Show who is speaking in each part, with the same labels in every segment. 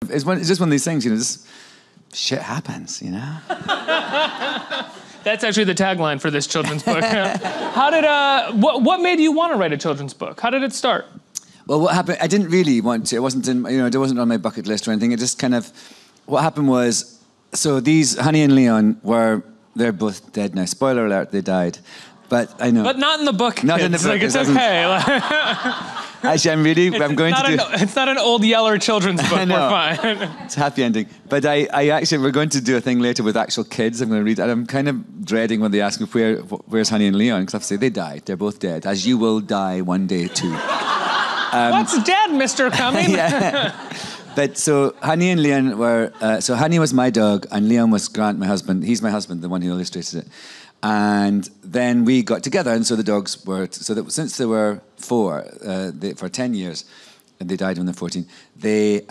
Speaker 1: it's just one of these things, you know, just shit happens, you know?
Speaker 2: That's actually the tagline for this children's book. How did, what made you want to write a children's book? How did it start?
Speaker 1: Well, what happened, I didn't really want to. It wasn't it wasn't on my bucket list or anything. It just kind of, what happened was, so these, Honey and Leon they're both dead now. Spoiler alert, they died. But I know.
Speaker 2: But not in the book,
Speaker 1: Not in the book.
Speaker 2: Like, it's okay.
Speaker 1: Actually, I'm going to do...
Speaker 2: It's not an old Yeller children's book. We're fine.
Speaker 1: It's a happy ending. But we're going to do a thing later with actual kids. I'm going to read it. And I'm kind of dreading when they ask me, where's Honey and Leon? Because I have to say, they died. They're both dead. As you will die one day too.
Speaker 2: What's dead, Mr. Cumming?
Speaker 1: Yeah. But so Honey and Leon were... so Honey was my dog, and Leon was Grant, my husband. He's my husband, the one who illustrated it. And then we got together, and so the dogs were... So that since they were 4, for 10 years, and they died when they were 14, they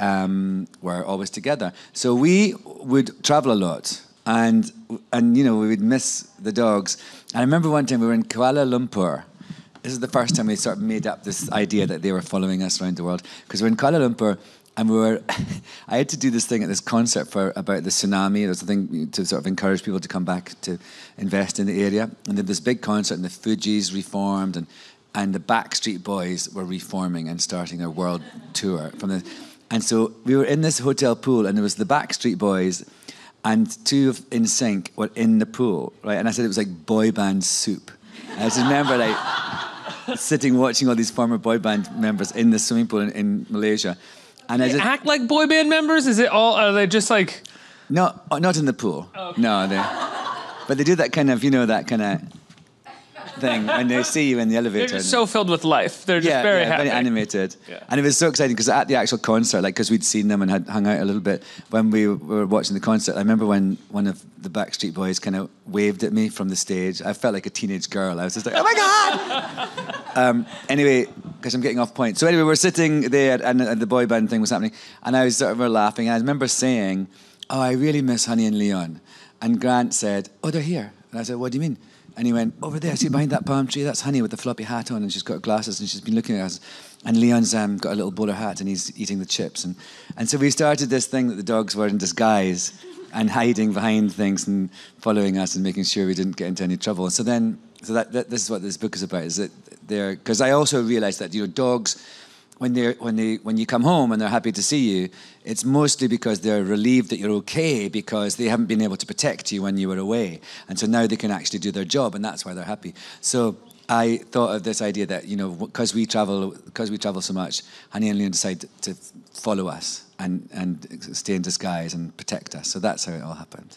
Speaker 1: were always together. So we would travel a lot, and you know, we would miss the dogs. And I remember one time we were in Kuala Lumpur. This is the first time we sort of made up this idea that they were following us around the world. Because we're in Kuala Lumpur, and I had to do this thing at this concert about the tsunami. There was a thing to sort of encourage people to come back to invest in the area. And then this big concert, and the Fugees reformed, and the Backstreet Boys were reforming and starting their world tour. And so we were in this hotel pool, and there was the Backstreet Boys, and 2 of NSYNC were in the pool, right? And I said it was like boy band soup. And I just remember like sitting watching all these former boy band members in the swimming pool in Malaysia. And
Speaker 2: they act like boy band members? Are they just like...
Speaker 1: No, not in the pool. Oh, okay. No, but they do that kind of, that kind of thing when they see you in the elevator.
Speaker 2: They're just so filled with life. They're just very happy.
Speaker 1: Very animated.
Speaker 2: Yeah.
Speaker 1: And it was so exciting because at the actual concert, like, because we'd seen them and had hung out a little bit when we were watching the concert, I remember when one of the Backstreet Boys kind of waved at me from the stage. I felt like a teenage girl. I was just like, oh my God! Anyway, because I'm getting off point. So anyway, we're sitting there and the boy band thing was happening, and I was sort of laughing. And I remember saying, oh, I really miss Honey and Leon. And Grant said, oh, they're here. And I said, what do you mean? And he went, over there, see behind that palm tree? That's Honey with the floppy hat on, and she's got glasses, and she's been looking at us. And Leon's got a little bowler hat, and he's eating the chips. And so we started this thing that the dogs were in disguise and hiding behind things and following us and making sure we didn't get into any trouble. So this is what this book is about, is that because I also realized that, dogs, when you come home and they're happy to see you, it's mostly because they're relieved that you're okay, because they haven't been able to protect you when you were away, and so now they can actually do their job, and that's why they're happy. So I thought of this idea that because we travel so much, Honey and Leon decide to follow us and stay in disguise and protect us. So that's how it all happened.